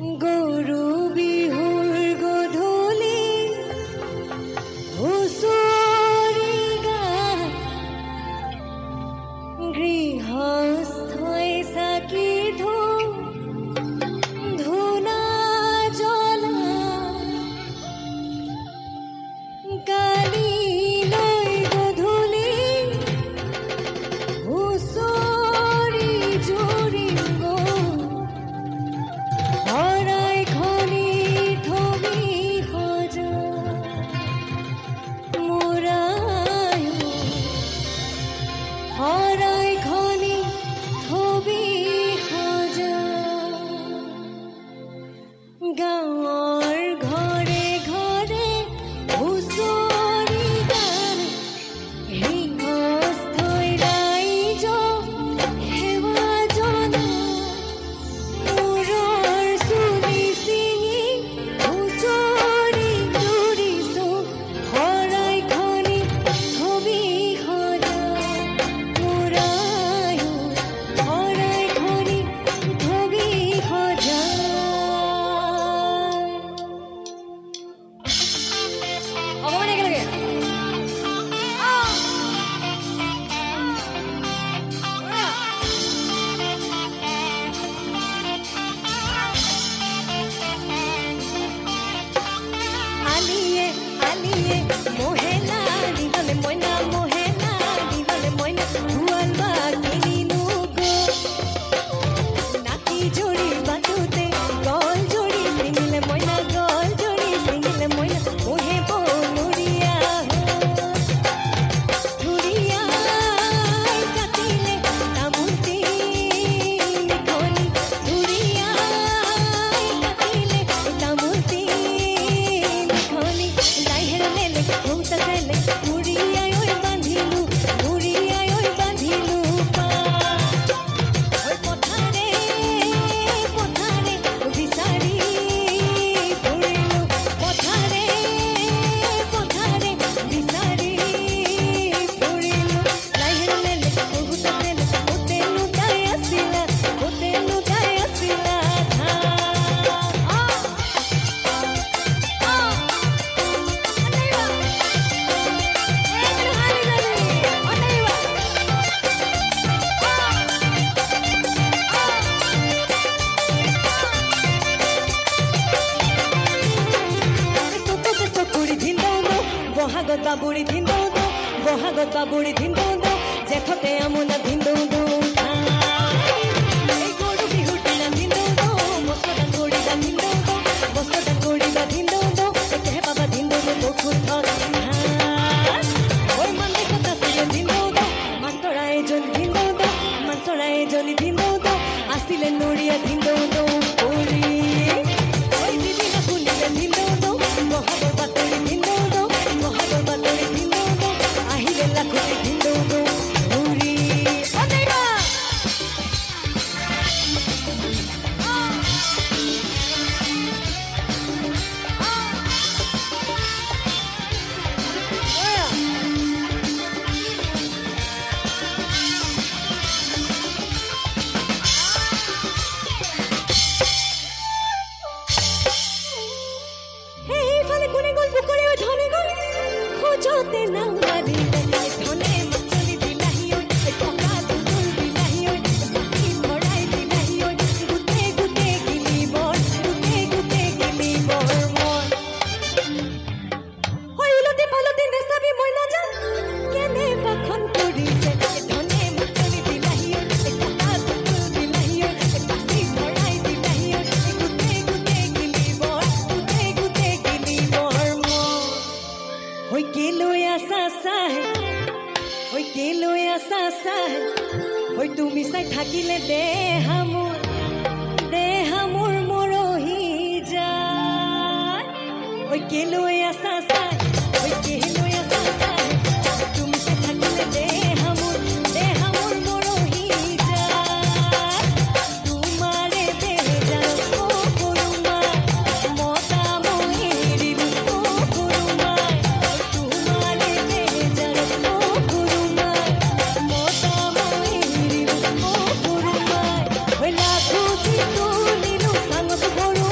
গৰু বিহুৰ গধূলি হুঁচৰি গায়, গৃহস্থই চাকি ধূনা জ্বলায়, কালিলৈ গধূলি হুঁচৰি জুৰিম গৈ, শৰাই খনি থবি সজাই, মোৰ আয়ো শৰাই খনি থবি সজাই। গাঁৱৰ ঘৰে ঘৰে হুঁচৰি গায়, গৃহস্থই ৰাইজক সেৱা জনায়, মূৰৰ চুলি ছিঙি হুঁচৰি জুৰিছোঁ, শৰাই খনি থবি সজাই, মোৰ আয়ো শৰাই খনি থবি সজাই। অকমান একেলগে আলিয়ে আলিয়ে মহেলা দিলে মইনা, মহেলা দিলে মইনা, ধুৱাল বা কিনিলো গো, নাতি জুৰি বাটোতে গল জুৰি ছিঙিলে মইনা, গল জুৰি ছিঙিলে মইনা, মোহে বনৰীয়া ধুৰিয়াই কাটিলে তামোল তিনিখনি, ধুৰিয়াই কাটিলে তামোল তিনিখনি, লাইহেৰ লেলে সৌতা চেলে ধুৰিয়াই ঐ বান্ধিলো, ধুৰিয়াই ঐ বান্ধিলো পাৰ, ঐ পথাৰে পথাৰে বিচাৰি ফুৰিলো, পথাৰে পথাৰে বিচাৰি ফুৰিলো, লাইহেৰ লেলে সৌতা চেলে ক'তে লুকাই আছিলা, ক'তে লুকাই আছিলা ধান। বহাগত বাবুৰি ধিন্দৌদৌ, বহাগত বাবুৰি ধিন্দৌদৌ, জেঠতে আমোলা ধিন্দৌদৌ, এই গৰু বিহুৰ দিনা ধিন্দৌদৌ, মস্কদান কৰিবা ধিন্দৌদৌ, মস্কদান কৰিবা ধিন্দৌদৌ, একেহে পাবা ধিন্দৌদৌ বকুল ঘৰ ধান। ঐ মান্দে কথা ছিলে ধিন্দৌদৌ, মান্তৰা এজনী ধিন্দৌদৌ, মান্তৰা এজনী ধিন্দৌদৌ, আছিলে নৰিয়া ধিন্দৌদৌ কৰি, ঐ দিদিনা শুনিলে ধিন্দৌদৌ, বহাগৰ বাতৰি ধিন্দৌদৌ, বহাগৰ বাতৰি ধিন্দৌদৌ, আহিলে লাখুটি ধিন্দৌদৌ ঘূৰি। সেইফালে কোনে গ'ল পুখুৰী, ঐ ধনে গ'ল খোজতে নামাৰিলে, ধনে মাছলি বিলাহী ঐ, টকা দুগুল বিলাহী ঐ, বাকী ভৰাই বিলাহী ঐ, গোটেই গোটেই কিনিবৰ, গোটেই গোটেই কিনিবৰ মই। হইলতি পালতি নেচাবি মই নাজান, কেনে বাখন কৰিছে, ধনে মাছলি বিলাহী ঐ, টকা দুগুল বিলাহী ঐ, বাকী ভৰাই বিলাহী ঐ, গোটেই গোটেই কিনিবৰ, গোটেই গোটেই কিনিবৰ মই। ঐ কেলৈ আছা চাহে, ঐ কেলৈ আছা চাহে, ঐ তুমি চাই থাকিলে দেহা মোৰ মৰহি যায়, ঐ কেলৈ আছা চাহে, ঐ কেলৈ আছা চাহে, তুমি চাই থাকিলে দেহা মোৰ মৰহি যায়, তোমাৰে বেজাৰত সৰুমাই, মতা মই এৰিলো সৰুমাই, তোমাৰে বেজাৰত সৰুমাই, মতা মই এৰিলো সৰুমাই, লাখুটি তুলিলো চাঙত সৰু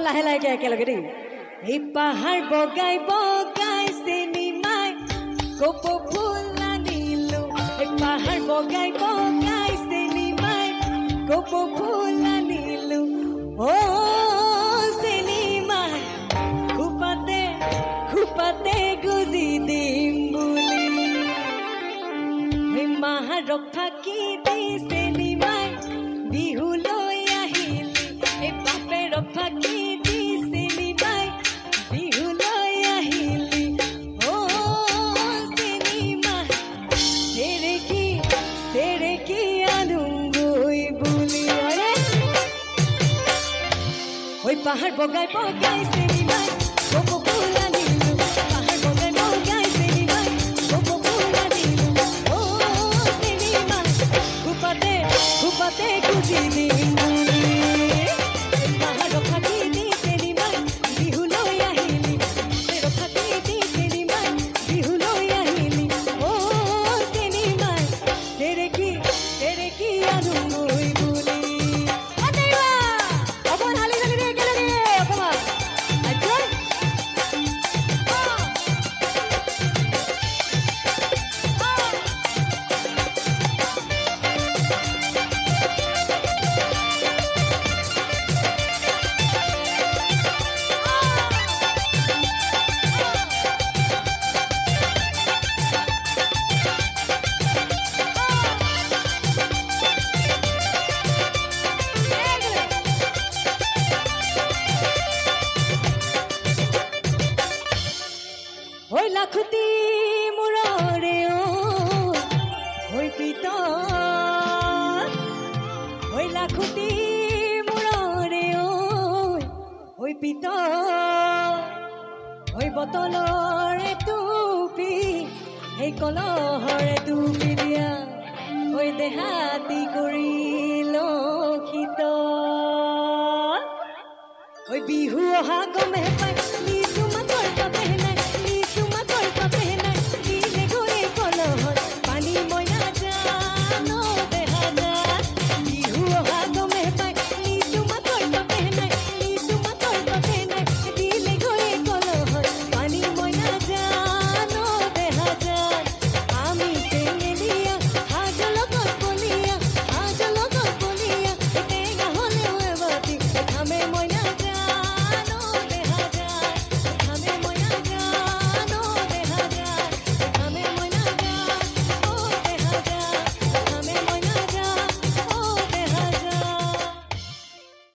অকণ লাহে লাহেকে একেলগে দেই এই পাহাৰ বগাই বগাই চিনেমাই কপ ফুল আনিলো এই পাহাৰ বগাই বগাই চিনেমাই কপ ফুল আনিলো ও চিনেমাই খুপাতে খুপাতে গুজি দিম বুলি এই মাহাৰক ফাঁকি দি চিনেমাই বিহুলৈ আহিলি এই বাপেৰক ফাঁকি দি চিনেমাই বিহুলৈ আহিলি ও চিনেমা চেৰেকি আনুগৈ বুলি ওই পাহাৰ বগাই বগাই চিনেমাই কপ ফুল আনিলো পাহাৰ বগাই বগাই চিনেমাই কপ ফুল আনিলো ও চিনেমা খুপাতে খুপাতে গুজি দিম বুলি পাহাৰক ফাঁকি দি চিনেমাই বিহুলৈ আহিলি বাপেৰক ফাঁকি দি চিনেমাই বিহুলৈ আহিলি ও চিনেমাই চেৰেকি আনুগৈ বুলি অকণ হালি জালি দে একেলগে অকণমান ওই লাখুটি মূৰৰে ওই পিতল ওই লাখুটি মূৰৰে ওই পিতল ওই বটলৰে টুপি এই কলহৰে টুপি দিয়া ওই দেহাতি কৰিল শীতল ওই বিহু অহা গমে পাই